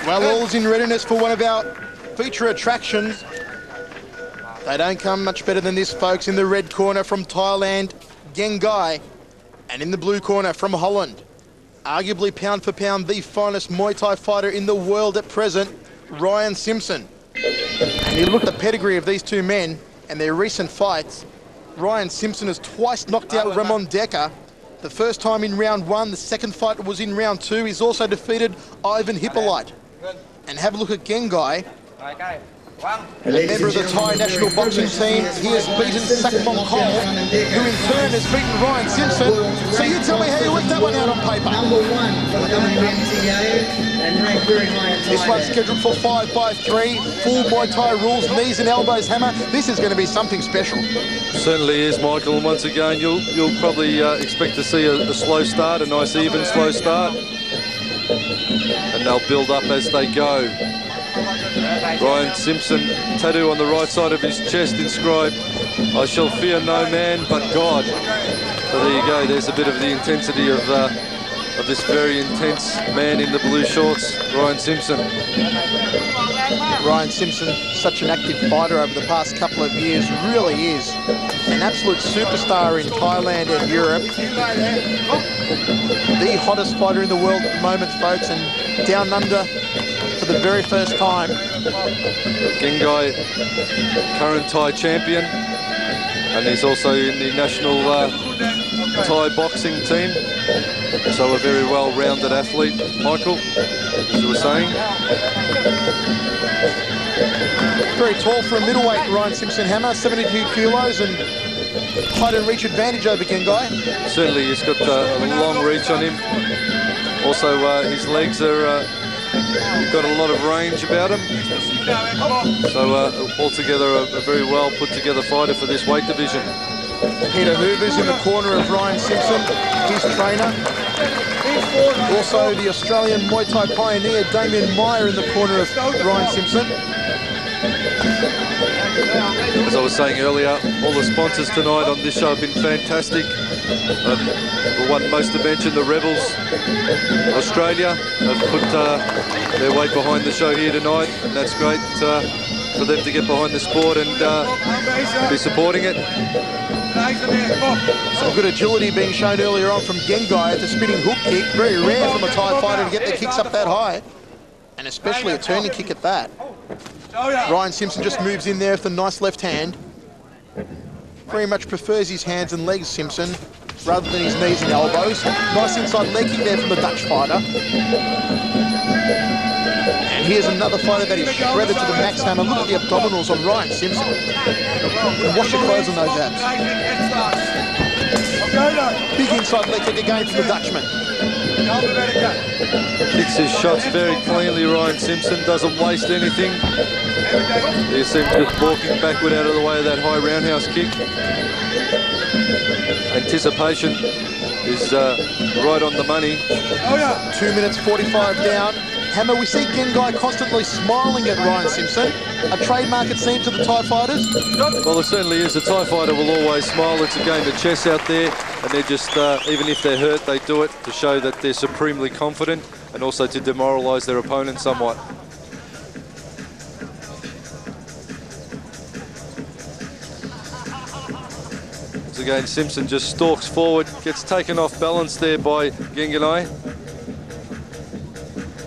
Well, all's in readiness for one of our feature attractions. They don't come much better than this, folks. In the red corner from Thailand, Gengai. And in the blue corner from Holland, arguably pound for pound the finest Muay Thai fighter in the world at present, Rayen Simpson. And you look at the pedigree of these two men and their recent fights. Rayen Simpson has twice knocked out Ramon Decker. The first time in round 1, the second fight was in round 2. He's also defeated Ivan Hippolyte. And have a look at Gengai, a member of the Thai national boxing team. He has beaten Sakmon Kol, who in turn has beaten Rayen Simpson. So you tell me how you worked that one out on paper. This one's scheduled for 5-5-3, full Muay Thai rules, knees and elbows hammer. This is going to be something special. Certainly is, Michael. And once again, you'll probably expect to see a slow start, a nice even slow start. And they'll build up as they go. Rayen Simpson, tattoo on the right side of his chest inscribed, "I shall fear no man but God." So there you go, there's a bit of the intensity of this very intense man in the blue shorts, Rayen Simpson. Rayen Simpson, such an active fighter over the past couple of years, really is an absolute superstar in Thailand and Europe. The hottest fighter in the world at the moment, folks, and down under for the very first time. Gengai, current Thai champion, and he's also in the national Thai boxing team. So a very well-rounded athlete, Michael, as you were saying. Very tall for a middleweight, Rayen Simpson hammer, 72 kilos, and height and reach advantage over Gengai. Certainly, he's got a long reach on him. Also, his legs are got a lot of range about him. So altogether, a very well put together fighter for this weight division. Peter Hoover's in the corner of Rayen Simpson, his trainer. Also the Australian Muay Thai pioneer Damien Meyer in the corner of Rayen Simpson. As I was saying earlier, all the sponsors tonight on this show have been fantastic. The one most to mention, the Rebels Australia have put their weight behind the show here tonight, and that's great for them to get behind the sport and be supporting it. Some good agility being shown earlier on from Gengai at the spinning hook kick. Very rare from a Thai fighter to get their kicks up that high, and especially a turning kick at that. Rayen Simpson just moves in there with a nice left hand. Very much prefers his hands and legs, Simpson, rather than his knees and elbows. Nice inside leg kick there from the Dutch fighter. And here's another fighter that is shredded to the max hammer. Look at the abdominals on Rayen Simpson. And wash your clothes on those abs. Big inside leg kick again from the Dutchman. Kicks his shots very cleanly, Rayen Simpson, doesn't waste anything. You see him just walking backward out of the way of that high roundhouse kick. Anticipation is right on the money. 2 minutes 45 down. Hammer, we see Gengai constantly smiling at Rayen Simpson. A trademark, it seems, to the Thai fighters. Well, there certainly is. A Thai fighter will always smile. It's a game of chess out there, and they're just, even if they're hurt, they do it to show that they're supremely confident and also to demoralise their opponent somewhat. Once again, Simpson just stalks forward, gets taken off balance there by Gengai.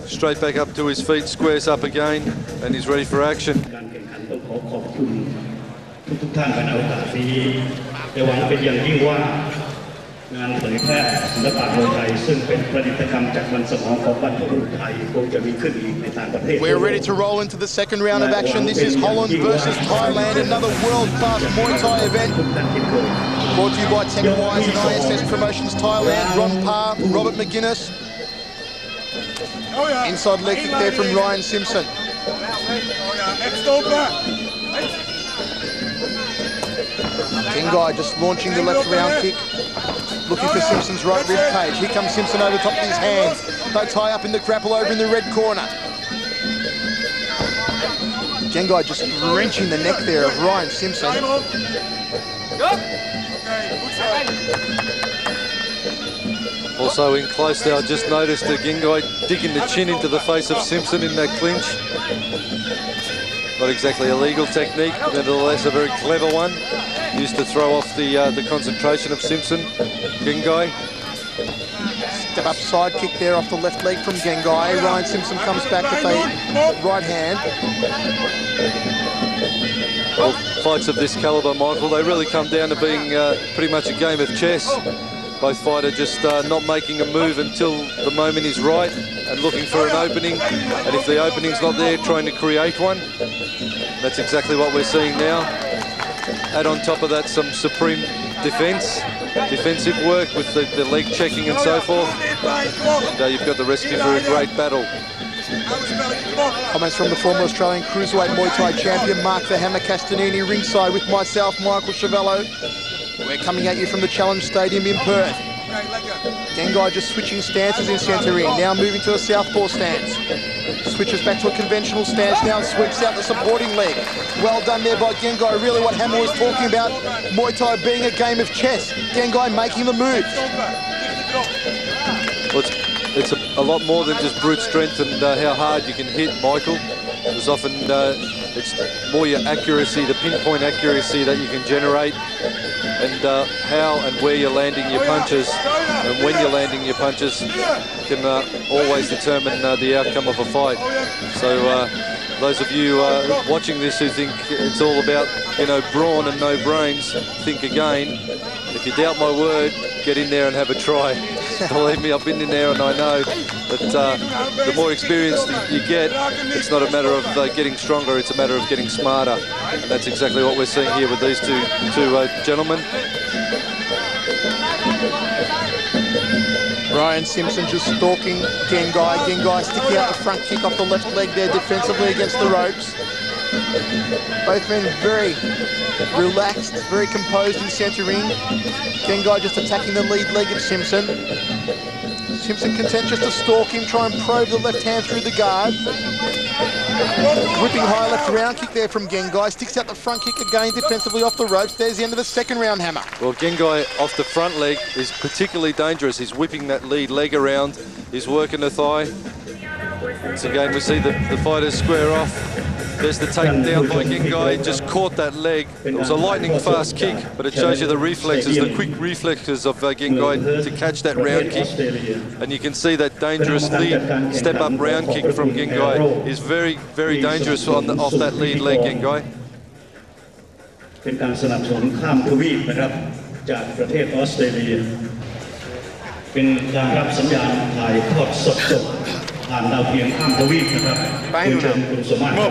Straight back up to his feet, squares up again, and he's ready for action. We're ready to roll into the second round of action. This is Holland versus Thailand, another world-class Muay Thai event. Brought to you by TechWise and ISS Promotions Thailand, Ron Parr, Robert McGuinness. Inside leg kick there from Rayen Simpson. Gengai just launching the left round kick, looking for Simpson's right rib cage. Here comes Simpson over top of his hands. They tie up in the grapple over in the red corner. Gengai just wrenching the neck there of Rayen Simpson. Also in close there, I just noticed the Gengai digging the chin into the face of Simpson in that clinch. Not exactly a legal technique, nevertheless a very clever one. Used to throw off the concentration of Simpson. Gengai. Step up side kick there off the left leg from Gengai. Rayen Simpson comes back with a right hand. Well, fights of this calibre, Michael, they really come down to being pretty much a game of chess. Both fighters just not making a move until the moment is right and looking for an opening. And if the opening's not there, trying to create one. That's exactly what we're seeing now. Add on top of that some supreme defensive work with the leg checking and so forth. And you've got the recipe for a great battle. Comments from the former Australian Cruiserweight Muay Thai champion Mark the Hammer Castanini ringside with myself, Michael Chavello. We're coming at you from the Challenge Stadium in Perth. Gengai just switching stances in centre ring, now moving to a southpaw stance. Switches back to a conventional stance now and sweeps out the supporting leg. Well done there by Gengai, really what Hammer was talking about, Muay Thai being a game of chess. Gengai making the moves. Well, it's a lot more than just brute strength and how hard you can hit, Michael. There's often, it's more your accuracy, the pinpoint accuracy that you can generate, and how and where you're landing your punches, and when you're landing your punches can always determine the outcome of a fight. So those of you watching this who think it's all about, you know, brawn and no brains, think again. If you doubt my word, get in there and have a try. Believe me, I've been in there and I know that the more experienced you get, it's not a matter of getting stronger, it's a matter of getting smarter. And that's exactly what we're seeing here with these two gentlemen. Rayen Simpson just stalking Gengai. Gengai sticking out the front kick off the left leg there defensively against the ropes. Both men very relaxed, very composed in centre ring. Gengai just attacking the lead leg of Simpson. Simpson content just to stalk him, try and probe the left hand through the guard. Whipping high left round kick there from Gengai. Sticks out the front kick again defensively off the ropes. There's the end of the second round, Hammer. Well, Gengai off the front leg is particularly dangerous. He's whipping that lead leg around. He's working the thigh. Once again, we see the fighters square off. There's the takedown by Gengai, just caught that leg. It was a lightning fast kick, but it shows you the reflexes, the quick reflexes of Gengai to catch that round kick. And you can see that dangerous lead step-up round kick from Gengai is very, very dangerous off that lead leg, Gengai. เป็นการสนับสนุนข้ามทวีปนะครับจากประเทศออสเตรเลียเป็นการรับสัญญาณถ่ายทอดสดผ่านดาวเทียมข้ามทวีปนะครับคุณเชิญคุณสมมาตร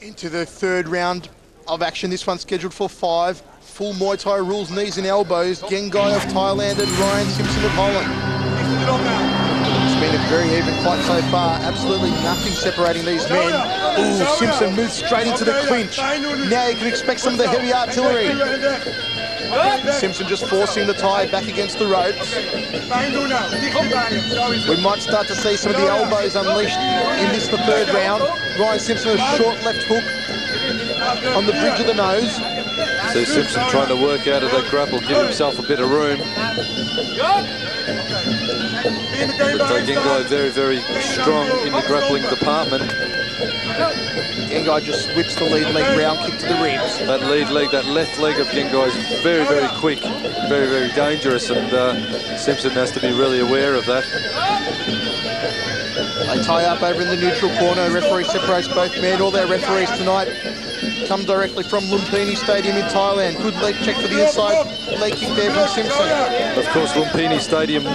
Into the third round of action. This one's scheduled for 5. Full Muay Thai rules, knees and elbows. Gengai of Thailand and Rayen Simpson of Holland. It's been a very even fight so far. Absolutely nothing separating these men. Ooh, Simpson moves straight into the clinch. Now you can expect some of the heavy artillery. Simpson just forcing the Thai back against the ropes. We might start to see some of the elbows unleashed in this, the third round. Rayen Simpson, a short left hook on the bridge of the nose. So Simpson trying to work out of that grapple, give himself a bit of room. But Gengai very, very strong in the grappling department. Gengai just whips the lead leg round kick to the ribs. That lead leg, that left leg of Gengai is very, very quick, very, very dangerous, and Simpson has to be really aware of that. They tie up over in the neutral corner. Referee separates both men. All their referees tonight come directly from Lumpini Stadium in Thailand. Good leg check for the inside leg kick there from Simpson. Of course, Lumpini Stadium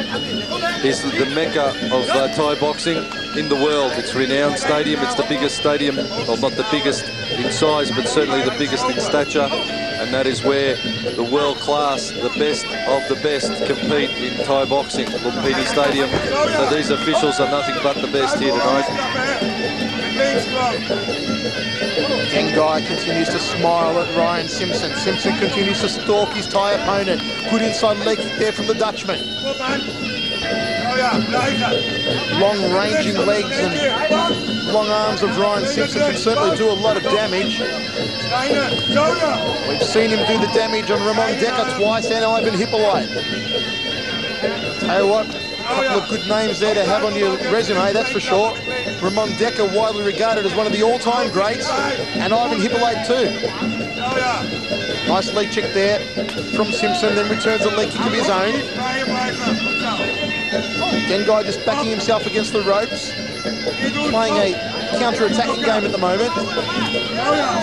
is the mecca of Thai boxing in the world. It's a renowned stadium. It's the biggest stadium, well, not the biggest in size, but certainly the biggest in stature. And that is where the world class, the best of the best, compete in Thai boxing, Lumpini Stadium. So these officials are nothing but the best here tonight. Gengai continues to smile at Rayen Simpson. Simpson continues to stalk his Thai opponent. Good inside leg kick there from the Dutchman. Long ranging legs and long arms of Rayen Simpson can certainly do a lot of damage. We've seen him do the damage on Ramon Decker twice and Ivan Hippolyte. Hey, what? A couple of good names there to have on your resume, that's for sure. Ramon Decker, widely regarded as one of the all-time greats, and Ivan Hippolyte too. Nice leg kick there from Simpson, then returns a leg kick of his own. Gengai just backing himself against the ropes, playing a counter-attacking game at the moment.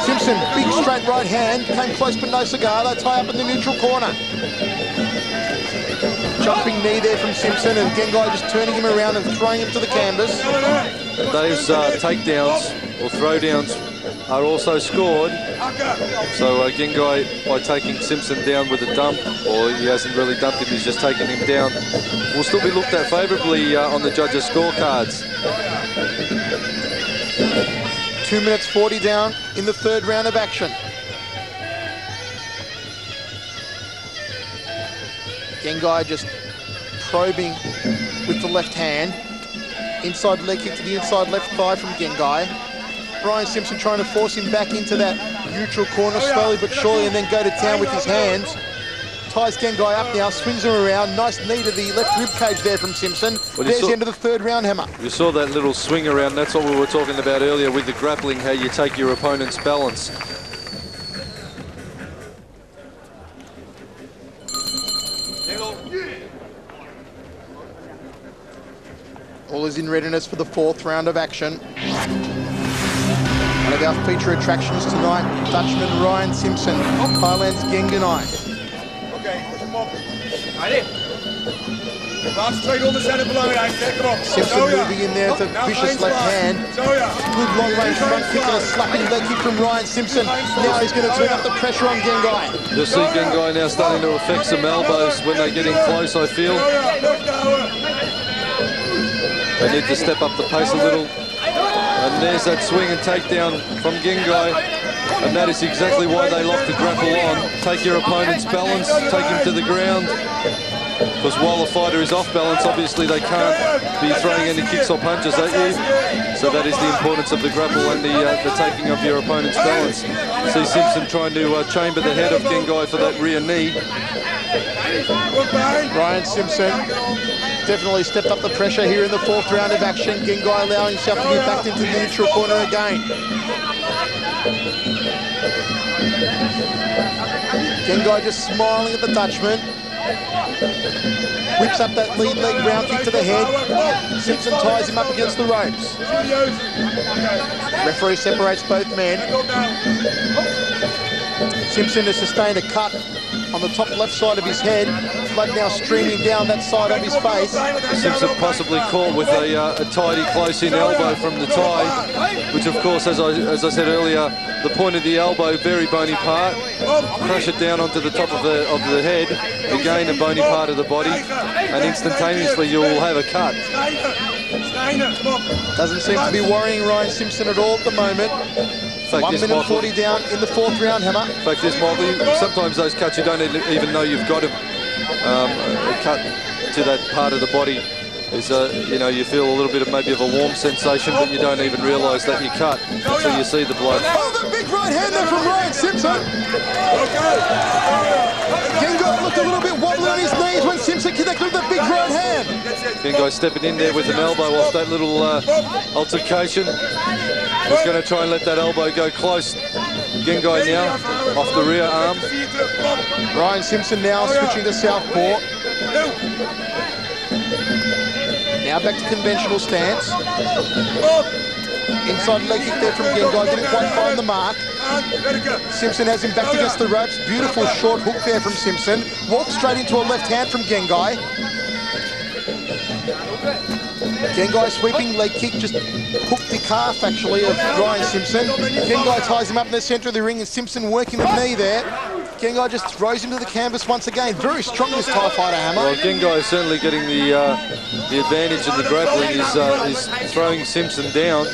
Simpson, big straight right hand, came close but no cigar. They tie up in the neutral corner. Jumping knee there from Simpson, and Gengai just turning him around and throwing him to the canvas. And those takedowns or throwdowns are also scored. So Gengai, by taking Simpson down with a dump, or he hasn't really dumped him, he's just taken him down, will still be looked at favourably on the judges' scorecards. 2 minutes 40 down in the third round of action. Gengai just probing with the left hand. Inside leg kick to the inside left thigh from Gengai. Rayen Simpson trying to force him back into that neutral corner slowly but surely, and then go to town with his hands. Ties Gengai up now, swings him around. Nice knee to the left rib cage there from Simpson. Well, there's the end of the third round, Hammer. You saw that little swing around. That's what we were talking about earlier with the grappling, how you take your opponent's balance. All is in readiness for the fourth round of action. One of our feature attractions tonight, Dutchman Rayen Simpson, Thailand's Gengai. Simpson moving in there with a vicious left hand. Good long-range front kick and a slapping leg kick from Rayen Simpson. Now he's going to turn up the pressure on Gengai. You'll see Gengai now starting to affect some elbows when they get in close, I feel. They need to step up the pace a little. And there's that swing and takedown from Gengai. And that is exactly why they lock the grapple on. Take your opponent's balance, take him to the ground. Because while the fighter is off balance, obviously they can't be throwing any kicks or punches at you. So that is the importance of the grapple and the taking of your opponent's balance. See Simpson trying to chamber the head of Gengai for that rear knee. Rayen Simpson definitely stepped up the pressure here in the fourth round of action. Gengai allowing himself to get back into the neutral corner again. Gengai just smiling at the Dutchman. Whips up that lead leg round kick to the head. Simpson ties him up against the ropes. Referee separates both men. Simpson has sustained a cut on the top left side of his head. Blood now streaming down that side of his face. Simpson possibly caught with a tidy close-in elbow from the tie, which of course, as I said earlier, the point of the elbow, very bony part. Crush it down onto the top of the head, again a bony part of the body, and instantaneously you will have a cut. Doesn't seem to be worrying Rayen Simpson at all at the moment. 1 minute 40 down in the fourth round, Hammer. In fact, this, Michael, sometimes those cuts you don't even know you've got them. A cut to that part of the body is, you know, you feel a little bit of maybe of a warm sensation, but you don't even realise that you cut until you see the blood. Oh, the big right hand there from Rayen Simpson. Gengai looked a little bit wobbly on his knees when Simpson connected with the big right hand. Gengai stepping in there with an elbow off that little altercation. He's going to try and let that elbow go close. Gengai now off the rear arm. Rayen Simpson now switching to southpaw. Now back to conventional stance. Inside leg kick there from Gengai, didn't quite find the mark. Simpson has him backed against the ropes. Beautiful short hook there from Simpson. Walks straight into a left hand from Gengai. Gengai sweeping leg kick, just hooked the calf actually of Rayen Simpson. Gengai ties him up in the centre of the ring and Simpson working the knee there. Gengai just throws him to the canvas once again. Very strong this Thai fighter, Hammer. Well, Gengai is certainly getting the advantage of the grappling. He's throwing Simpson down.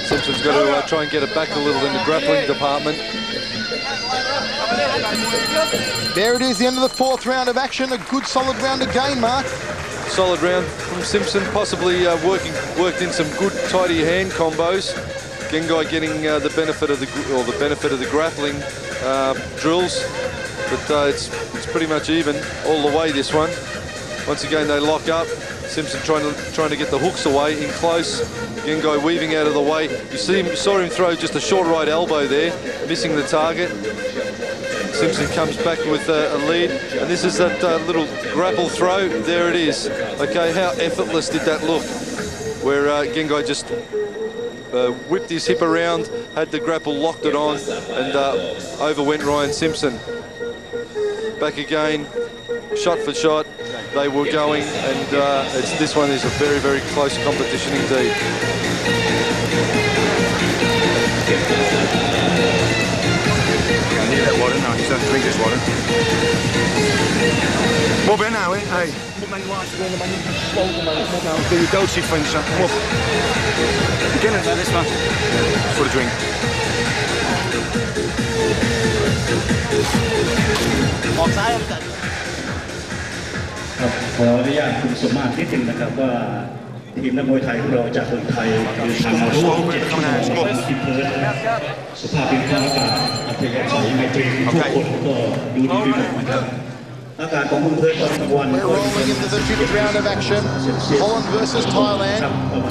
Simpson's got to try and get it back a little in the grappling department. There it is, the end of the fourth round of action. A good solid round again, Mark. Solid round from Simpson, possibly worked in some good tidy hand combos. Gengai getting the benefit of the grappling drills, but it's pretty much even all the way, this one. Once again, they lock up. Simpson trying to get the hooks away in close. Gengai weaving out of the way. You saw him throw just a short right elbow there, missing the target. Simpson comes back with a lead, and this is that little grapple throw. There it is. Okay, how effortless did that look? Where Gengai just whipped his hip around, had the grapple, locked it on, and over went Rayen Simpson. Back again, shot for shot, they were going, and this one is a very, very close competition indeed. I need that water now, you don't drink this water. Kom op hè nou hè, hey. Kom maar laatste ronde, maar niet gesloten man. Kom op nou, doe je doodsie finisher, kom op. Begin het, this one. For the drink. ออกซ้ายครับ ขออนุญาตคุณสมมาตรนิดนึงนะครับว่าทีมนักมวยไทยของเราจากเมืองไทยเดินทางมาร่วม7 ชั่วโมงที่เพิร์ธสภาพดินฟ้าอากาศอัธยาศัยไมตรีทุกคนก็ดูดีไปหมดนะครับอากาศของเมืองเพิร์ธตอนกลางวัน We're rolling into the 5th round of action. Holland versus Thailand,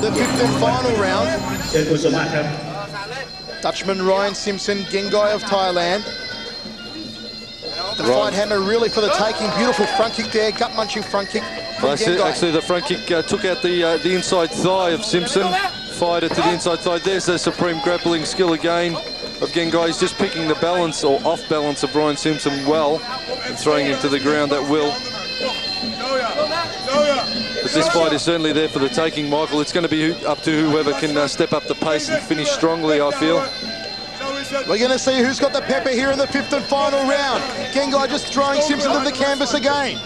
the 5th and final round. เชิญคุณสมมาตรครับ Dutchman Rayen Simpson, Gengai of Thailand. The fight hammer really for the taking. Beautiful front kick there, gut-munching front kick from Gengai. Actually, the front kick took out the inside thigh of Simpson, fired it to the inside thigh. There's the supreme grappling skill again of Gengai. He's just picking the balance or off balance of Rayen Simpson well and throwing him to the ground at will. But this fight is certainly there for the taking, Michael. It's going to be up to whoever can step up the pace and finish strongly, I feel. We're going to see who's got the pepper here in the 5th and final round. Gengai just throwing Simpson to the canvas again.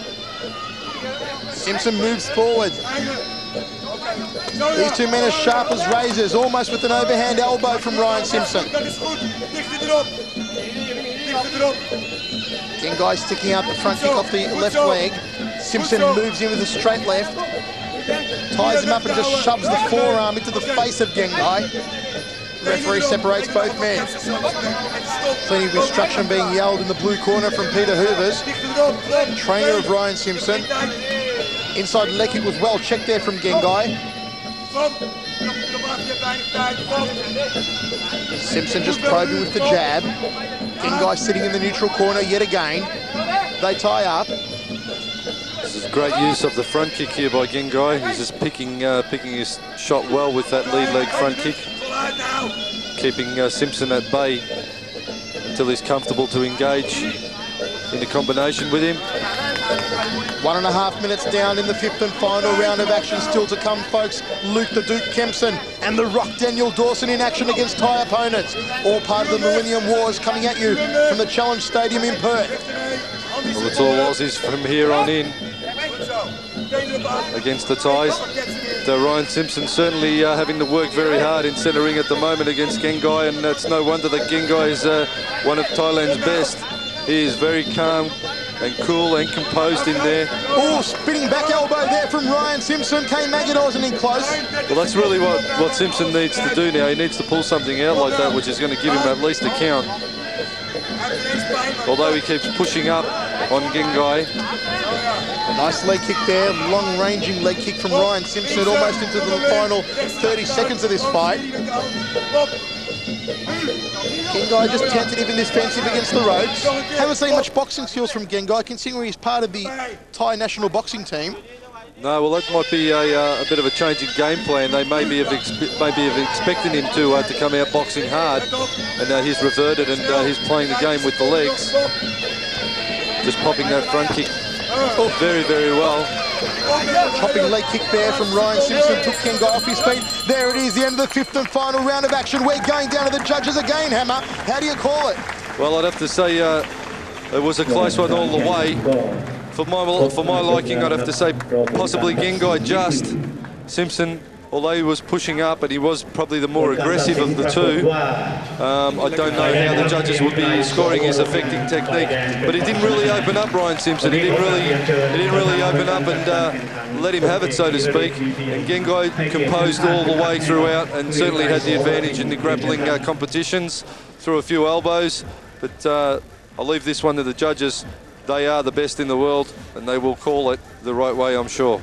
Simpson moves forward. These two men are sharp as razors, almost with an overhand elbow from Rayen Simpson. Gengai sticking out the front kick off the left leg. Simpson moves in with a straight left, ties him up and just shoves the forearm into the face of Gengai. The referee separates both men. Plenty of instruction being yelled in the blue corner from Peter Hoovers, trainer of Rayen Simpson. Inside leg kick was well checked there from Gengai. Simpson just probing with the jab. Gengai sitting in the neutral corner yet again. They tie up. This is great use of the front kick here by Gengai. He's just picking his shot well with that lead leg front kick, keeping Simpson at bay until he's comfortable to engage in a combination with him. 1.5 minutes down in the 5th and final round of action still to come, folks. Luke the Duke Kempson and the Rock Daniel Dawson in action against Thai opponents. All part of the Millennium Wars coming at you from the Challenge Stadium in Perth. Well, it's all Aussies from here on in against the Thais. So Rayen Simpson certainly having to work very hard in centre ring at the moment against Gengai, and it's no wonder that Gengai is one of Thailand's best. He is very calm and cool and composed in there. Oh, spinning back elbow there from Rayen Simpson. Kane Magador isn't in close. Well, that's really what Simpson needs to do now. He needs to pull something out like that, which is going to give him at least a count. Although he keeps pushing up on Gengai. A nice leg kick there, long-ranging leg kick from Rayen Simpson, almost into the final 30 seconds of this fight. Gengai just tentative and defensive against the ropes. Haven't seen much boxing skills from Gengai, considering he's part of the Thai national boxing team. No, well, that might be a bit of a change in game plan. They maybe have expected him to come out boxing hard, and he's reverted and he's playing the game with the legs. Just popping that front kick very, very well. Chopping leg kick there from Rayen Simpson, took Gengai off his feet. There it is, the end of the 5th and final round of action. We're going down to the judges again, Hammer. How do you call it? Well, I'd have to say it was a close one all the way. For my liking, I'd have to say possibly Gengai just. Simpson, although he was pushing up and he was probably the more aggressive of the two, I don't know how the judges would be scoring his effective technique. But he didn't really open up, Rayen Simpson. He didn't really open up and let him have it, so to speak. And Gengai composed all the way throughout and certainly had the advantage in the grappling competitions, threw a few elbows. But I'll leave this one to the judges. They are the best in the world, and they will call it the right way, I'm sure.